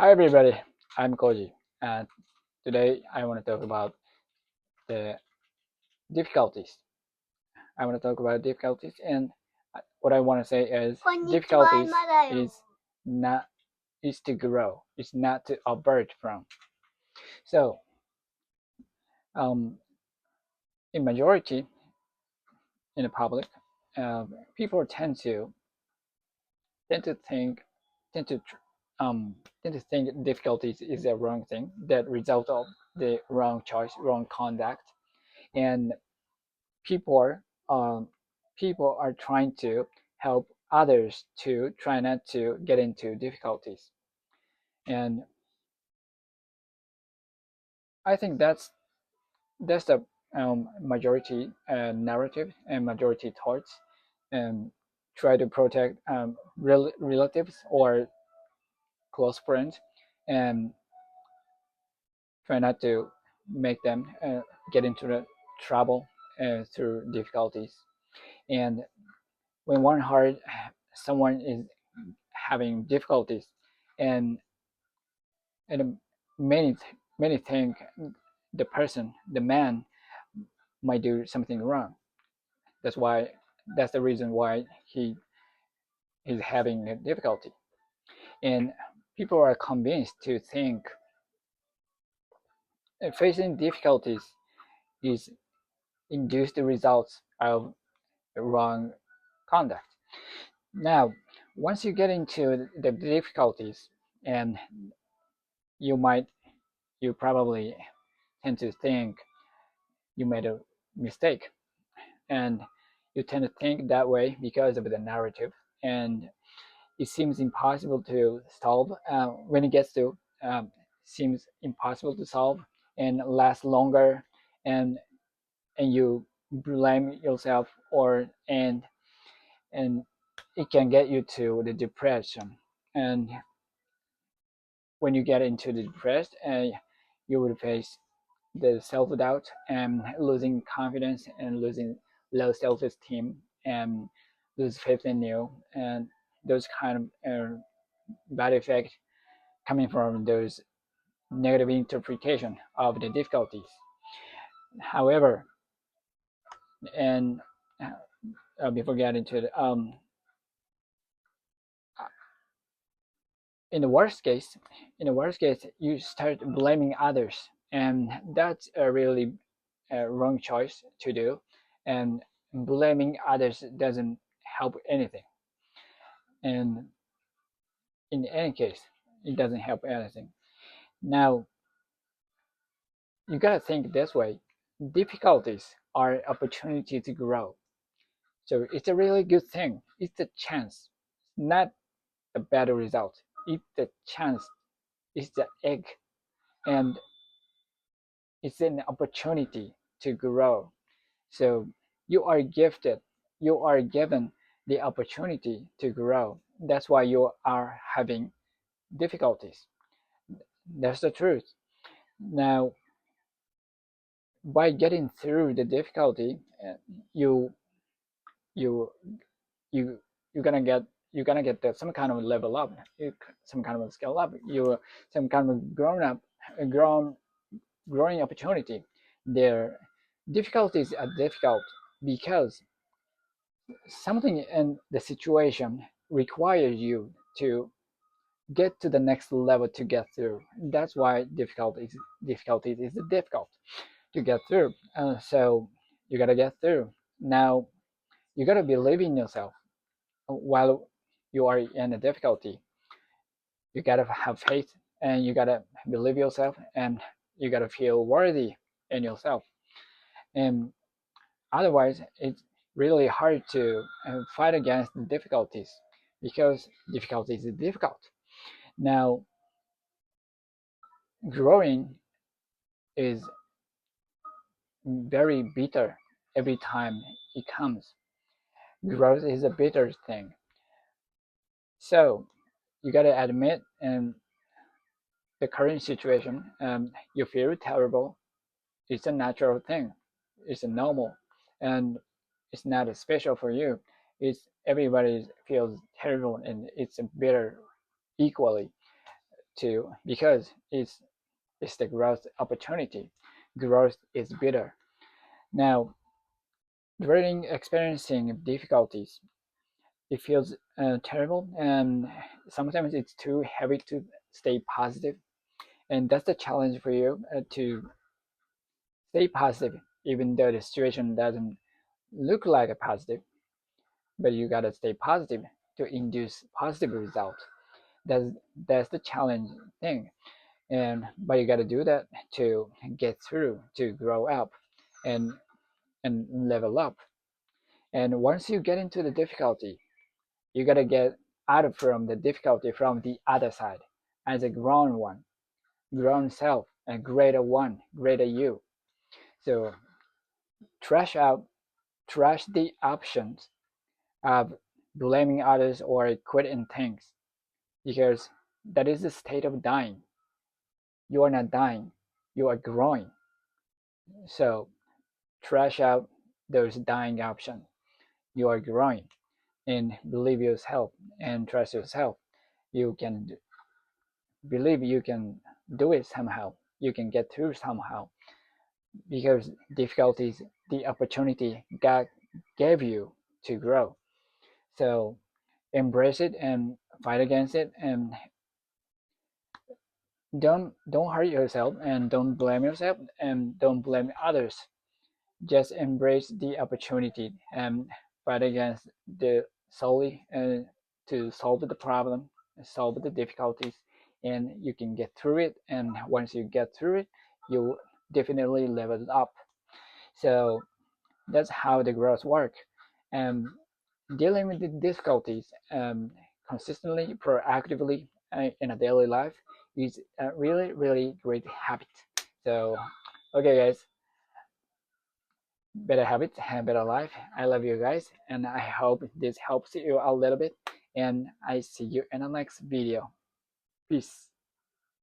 Hi everybody, I'm Koji, and today I want to talk about the difficulties. I want to talk about difficulties, and what I want to say is difficulties is not is to grow, it's not to avert from. So, um, in majority in the public, people tend to think tend to tend to think difficulties is a wrong thing that result of the wrong choice, wrong conduct, and people are people are trying to help others to try not to get into difficulties, and I think that's the majority narrative and majority thoughts, and try to protect relatives or close friends, and try not to make them get into the trouble through difficulties. And when one heart someone is having difficulties, and and many think the man might do something wrong. That's the reason why he is having a difficulty, and people are convinced to think facing difficulties is induced the results of wrong conduct. Now, once you get into the difficulties, and you might you probably tend to think you made a mistake, and you tend to think that way because of the narrative, and it seems impossible to solve when it gets to seems impossible to solve and last longer, and you blame yourself, and it can get you to the depression. And when you get into the depressed, you will face the self-doubt and losing confidence and losing low self-esteem and lose faith in you, and those kind of bad effects coming from those negative interpretation of the difficulties. However, and before getting to the in the worst case, you start blaming others, and that's a really wrong choice to do. And blaming others doesn't help anything. And in any case, it doesn't help anything. Now, you gotta think this way: difficulties are opportunity to grow. So it's a really good thing. It's a chance, not a better result. It's the chance. It's the egg, and it's an opportunity to grow. So you are gifted. You are given the opportunity to grow. That's why you are having difficulties. That's the truth. Now, by getting through the difficulty, you you you you're gonna get some kind of level up, some kind of skill up, you some kind of grown growing opportunity. Their difficulties are difficult because something in the situation requires you to get to the next level to get through. That's why difficulties is difficult to get through. So you gotta get through. Now you gotta believe in yourself while you are in a difficulty. You gotta have faith, and you gotta believe yourself, and you gotta feel worthy in yourself. And otherwise, it's really hard to fight against the difficulties, because difficulties is difficult. Now, growing is very bitter every time it comes. Growth is a bitter thing. So you gotta admit, the current situation, you feel terrible. It's a natural thing. It's a normal, and it's not special for you. It's everybody feels terrible, and it's bitter equally to, because it's the growth opportunity. Growth is bitter. Now, during experiencing difficulties, it feels terrible, and sometimes it's too heavy to stay positive. And that's the challenge for you, to stay positive, even though the situation doesn't look like a positive. But you gotta stay positive to induce positive results. That's that's the challenge thing. And but you gotta do that to get through, to grow up, and level up. And once you get into the difficulty, you gotta get out of from the difficulty from the other side as a grown one, grown self, a greater one, greater you. So trash out, trash the options of blaming others or quitting things, because that is the state of dying. You are not dying, you are growing. So trash out those dying options. You are growing, and believe yourself and trust yourself. You can believe you can do it somehow. You can get through somehow, because difficulties, the opportunity God gave you to grow. So embrace it and fight against it, and don't hurt yourself, and don't blame yourself, and don't blame others. Just embrace the opportunity and fight against the solely, to solve the problem, solve the difficulties, and you can get through it. And once you get through it, you definitely level up. So that's how the growth work. And dealing with the difficulties, consistently, proactively, in a daily life is a really, really great habit. So, okay, guys, better habits, have better life. I love you guys, and I hope this helps you a little bit. And I see you in the next video. Peace.